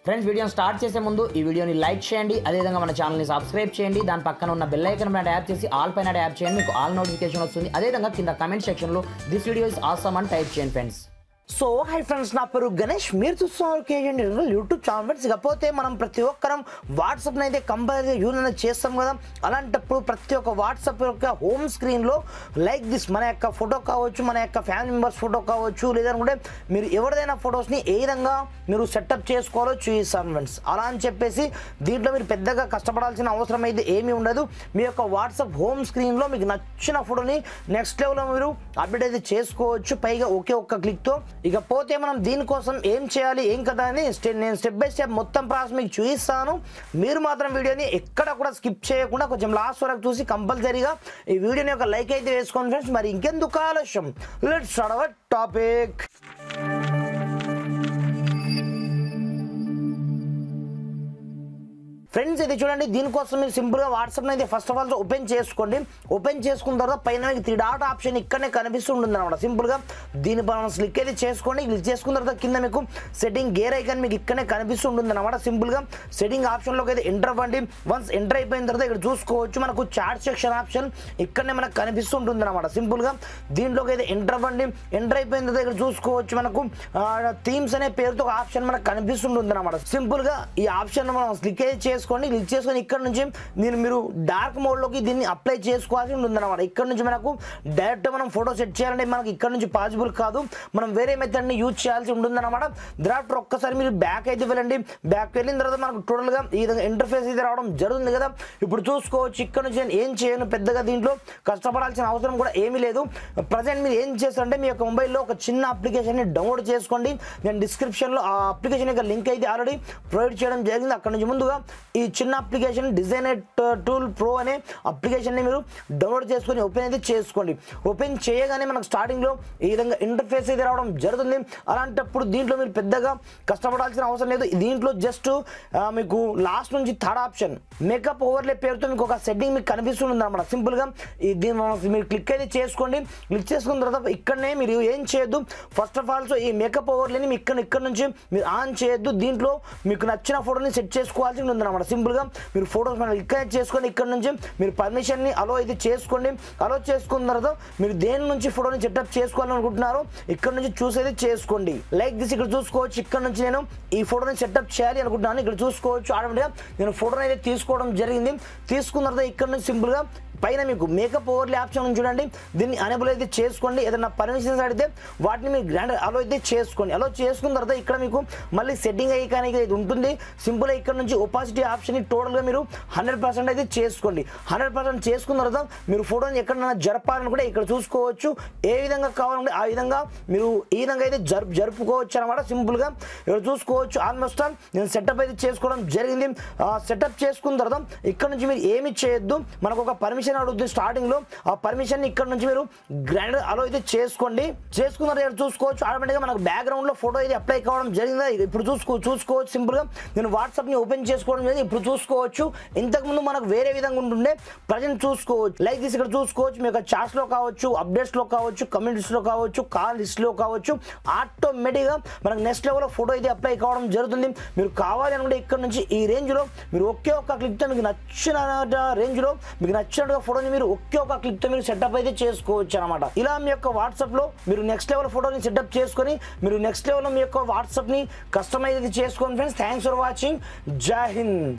Friends వీడియోని start చేసే ముందు ఈ వీడియోని లైక్ చేయండి, అదేవిధంగా మన ఛానల్ని సబ్స్క్రైబ్ చేయండి. దాని పక్కన ఉన్న బెల్ ఐకాన్ పైన ట్యాప్ చేసి ఆల్ పైన ట్యాప్ చేయండి, మీకు ఆల్ నోటిఫికేషన్ వస్తుంది. అదేవిధంగా కింద కమెంట్ సెక్షన్లో దిస్ వీడియో ఇస్ ఆసమ్ అని టైప్ చేయండి ఫ్రెండ్స్. సో హై ఫ్రెండ్స్, నా పేరు గణేష్, మీరు చూస్తున్నారు కేజీ యూట్యూబ్ ఛానల్. ఫ్రెండ్స్ ఇకపోతే మనం ప్రతి ఒక్కరం వాట్సాప్ని అయితే కంపల్సరీ యూజ్ అనేది చేస్తాం కదా. అలాంటప్పుడు ప్రతి ఒక్క వాట్సాప్ యొక్క హోమ్ స్క్రీన్లో లైక్ దిస్ మన యొక్క ఫోటో కావచ్చు, మన యొక్క ఫ్యామిలీ మెంబర్స్ ఫోటో కావచ్చు, లేదంటే మీరు ఎవరిదైనా ఫొటోస్ని ఏ విధంగా మీరు సెటప్ చేసుకోవాలో చూపిస్తాం ఫ్రెండ్స్. అలా అని చెప్పేసి దీంట్లో మీరు పెద్దగా కష్టపడాల్సిన అవసరం అయితే ఏమీ ఉండదు. మీ యొక్క వాట్సాప్ హోమ్ స్క్రీన్లో మీకు నచ్చిన ఫోటోని నెక్స్ట్ లెవెల్లో మీరు అప్డేట్ అయితే చేసుకోవచ్చు, పైగా ఒకే ఒక్క క్లిక్తో. ఇకపోతే మనం దీనికోసం ఏం చేయాలి ఏం కదా అని నేను స్టెప్ బై స్టెప్ మొత్తం ప్రాసెస్ మీకు చూపిస్తాను. మీరు మాత్రం వీడియోని ఎక్కడ కూడా స్కిప్ చేయకుండా కొంచెం లాస్ట్ వరకు చూసి కంపల్సరీగా ఈ వీడియోని ఒక లైక్ అయితే వేసుకోండి ఫ్రెండ్స్. మరి ఇంకెందుకు ఆలస్యం, let's start our topic. Friends ఇది చూడండి, దీనికోసం మీరు సింపుల్గా వాట్సాప్ని అయితే ఫస్ట్ ఆఫ్ ఆల్ ఓపెన్ చేసుకోండి. ఓపెన్ చేసుకున్న తర్వాత పైన మీకు 3 డాట్ ఆప్షన్ ఇక్కడనే కనిపిస్తుంటుంది అనమాట. సింపుల్గా దీనిపై క్లిక్ అయితే చేసుకోండి. క్లిక్ చేసుకున్న తర్వాత కింద మీకు సెట్టింగ్ గేర్ ఐకాన్ మీకు ఇక్కడనే కనిపిస్తుంటుంది అనమాట. సింపుల్గా సెట్టింగ్ ఆప్షన్లోకి అయితే ఎంటర్ అవ్వండి. వన్స్ ఎంటర్ అయిపోయిన తర్వాత ఇక్కడ చూసుకోవచ్చు మనకు చాట్ సెక్షన్ ఆప్షన్ ఇక్కడనే మనకు కనిపిస్తుంటుంది అనమాట. సింపుల్గా దీంట్లోకి అయితే ఎంటర్ అవ్వండి. ఎంటర్ అయిపోయిన తర్వాత ఇక్కడ చూసుకోవచ్చు మనకు థీమ్స్ అనే పేరుతో ఒక ఆప్షన్ మనకు కనిపిస్తుంటుంది అనమాట. సింపుల్గా ఈ ఆప్షన్ మనం క్లిక్ అయితే క్లిక్ చేసుకొని ఇక్కడ నుంచి మీరు డార్క్ మోడ్లోకి దీన్ని అప్లై చేసుకోవాల్సి ఉంటుందన్నమాట. ఇక్కడ నుంచి మనకు డైరెక్ట్ మనం ఫోటో సెట్ చేయాలంటే మనకి ఇక్కడ నుంచి పాసిబుల్ కాదు, మనం వేరే మెథడ్ని యూజ్ చేయాల్సి ఉంటుందన్నమాట. దాంట్లో ఒక్కసారి మీరు బ్యాక్ అయితే వెళ్ళండి. బ్యాక్ వెళ్ళిన తర్వాత మనకు టోటల్గా ఈ విధంగా ఇంటర్ఫేస్ అయితే రావడం జరుగుతుంది కదా. ఇప్పుడు చూసుకోవచ్చు ఇక్కడ నుంచి నేను ఏం చేయను, పెద్దగా దీంట్లో కష్టపడాల్సిన అవసరం కూడా ఏమీ లేదు. ప్రజెంట్ మీరు ఏం చేస్తారంటే మీ యొక్క మొబైల్లో ఒక చిన్న అప్లికేషన్ని డౌన్లోడ్ చేసుకోండి. నేను డిస్క్రిప్షన్లో ఆ అప్లికేషన్ యొక్క లింక్ అయితే ఆల్రెడీ ప్రొవైడ్ చేయడం జరిగింది. అక్కడ నుంచి ముందుగా ఈ చిన్న అప్లికేషన్ డిజైనర్ టూల్ ప్రో అనే అప్లికేషన్ని మీరు డౌన్లోడ్ చేసుకొని ఓపెన్ అయితే చేసుకోండి. ఓపెన్ చేయగానే మనకు స్టార్టింగ్లో ఈ విధంగా ఇంటర్ఫేస్ అయితే రావడం జరుగుతుంది. అలాంటప్పుడు దీంట్లో మీరు పెద్దగా కష్టపడాల్సిన అవసరం లేదు. దీంట్లో జస్ట్ మీకు లాస్ట్ నుంచి థర్డ్ ఆప్షన్ మేకప్ ఓవర్లే పేరుతో మీకు ఒక సెట్టింగ్ మీకు కనిపిస్తుంది అనమాట. సింపుల్గా దీన్ని మీరు క్లిక్ అయితే చేసుకోండి. క్లిక్ చేసుకున్న తర్వాత ఇక్కడనే మీరు ఏం చేయొద్దు, ఫస్ట్ ఆఫ్ ఆల్ ఈ మేకప్ ఓవర్లేని ఇక్కడ నుంచి మీరు ఆన్ చేయొద్దు. దీంట్లో మీకు నచ్చిన ఫోటోని సెట్ చేసుకోవాల్సి ఉంటుంది అనమాట. సింపుల్గా మీరు ఫోటోస్ మనం ఇక్కడ చేసుకొని ఇక్కడ నుంచి మీరు పర్మిషన్ని అలో అయితే చేసుకోండి. అలో చేసుకున్న తర్వాత మీరు దేని నుంచి ఫోటోని సెటప్ చేసుకోవాలనుకుంటున్నారో ఇక్కడ నుంచి చూసి అయితే చేసుకోండి. లైక్ దిస్ ఇక్కడ చూసుకోవచ్చు. ఇక్కడ నుంచి నేను ఈ ఫోటోని సెటప్ చేయాలి అనుకుంటున్నాను. ఇక్కడ చూసుకోవచ్చు ఆటోమేటిక్గా నేను ఫోటోని అయితే తీసుకోవడం జరిగింది. తీసుకున్న తర్వాత ఇక్కడ నుంచి సింపుల్గా పైన మీకు మేకప్ ఓవర్లే ఆప్షన్ చూడండి, దీన్ని అనేబుల్ అయితే చేసుకోండి. ఏదైనా పర్మిషన్స్ అడిగితే వాటిని మీరు గ్రాండ్ అలో అయితే చేసుకోండి. అలో చేసుకున్న తర్వాత ఇక్కడ మీకు మళ్ళీ సెట్టింగ్ ఐకాన్ అయితే ఉంటుంది. సింపుల్గా ఇక్కడ నుంచి ఒపాసిటీ ఆప్షన్ టోటల్గా మీరు 100% అయితే చేసుకోండి. 100% చేసుకున్న తర్వాత మీరు ఫోటోని ఎక్కడైనా జరపాలని కూడా ఇక్కడ చూసుకోవచ్చు. ఏ విధంగా కావాలంటే ఆ విధంగా మీరు ఈ విధంగా అయితే జరుపుకోవచ్చు అనమాట. సింపుల్గా ఇక్కడ చూసుకోవచ్చు ఆల్మోస్ట్ నేను సెటప్ అయితే చేసుకోవడం జరిగింది. సెటప్ చేసుకున్న తర్వాత ఇక్కడ నుంచి మీరు ఏమి చేయొద్దు, మనకు ఒక పర్మిషన్ అడుగుతుంది స్టార్టింగ్ లో. ఆ పర్మిషన్ ఇక్కడ నుంచి మీరు గ్రాండ్ అలో అయితే చేసుకోండి. చేసుకున్న చూసుకోవచ్చు ఆటోమేటిక్గా మనకు బ్యాక్గ్రౌండ్ లో ఫోటో అయితే అప్లై కావడం జరిగిందా. ఇప్పుడు చూసుకోవచ్చు సింపుల్ గా నేను వాట్సాప్ ని ఓపెన్ చేసుకోవడం జరిగింది. ఇప్పుడు చూసుకోవచ్చు ఇంతకు ముందు మనకు వేరే విధంగా ఉంటుండే, ప్రజెంట్ చూసుకోవచ్చు లైక్ దిస్ ఇక్కడ చూసుకోవచ్చు. మీ యొక్క చాట్స్ లో కావచ్చు, అప్డేట్స్ లో కావచ్చు, కమ్యూనిటీస్ లో కావచ్చు, కాల్ లిస్ట్ లో కావచ్చు, ఆటోమేటిక్ గా మనకు నెక్స్ట్ లెవెల్ ఫోటో అయితే అప్లై కావడం జరుగుతుంది. మీరు కావాలి అనుకుంటే ఇక్కడ నుంచి ఈ రేంజ్ లో మీరు ఒకే ఒక్క క్లిక్ తో మీకు నచ్చిన రేంజ్ లో మీకు నచ్చినట్టుగా ఫోటోని మీరు ఒకే ఒక క్లిక్ తో మీరు సెటప్ అయితే చేసుకోవచ్చు అనమాట. ఇలా మీ యొక్క వాట్సాప్ లో మీరు నెక్స్ట్ లెవెల్ ఫోటోని సెటప్ చేసుకొని మీరు నెక్స్ట్ లెవెల్ లో మీ యొక్క వాట్సాప్ ని కస్టమైజ్ అయితే చేసుకోండి ఫ్రెండ్స్. Thanks for watching. జై హింద్.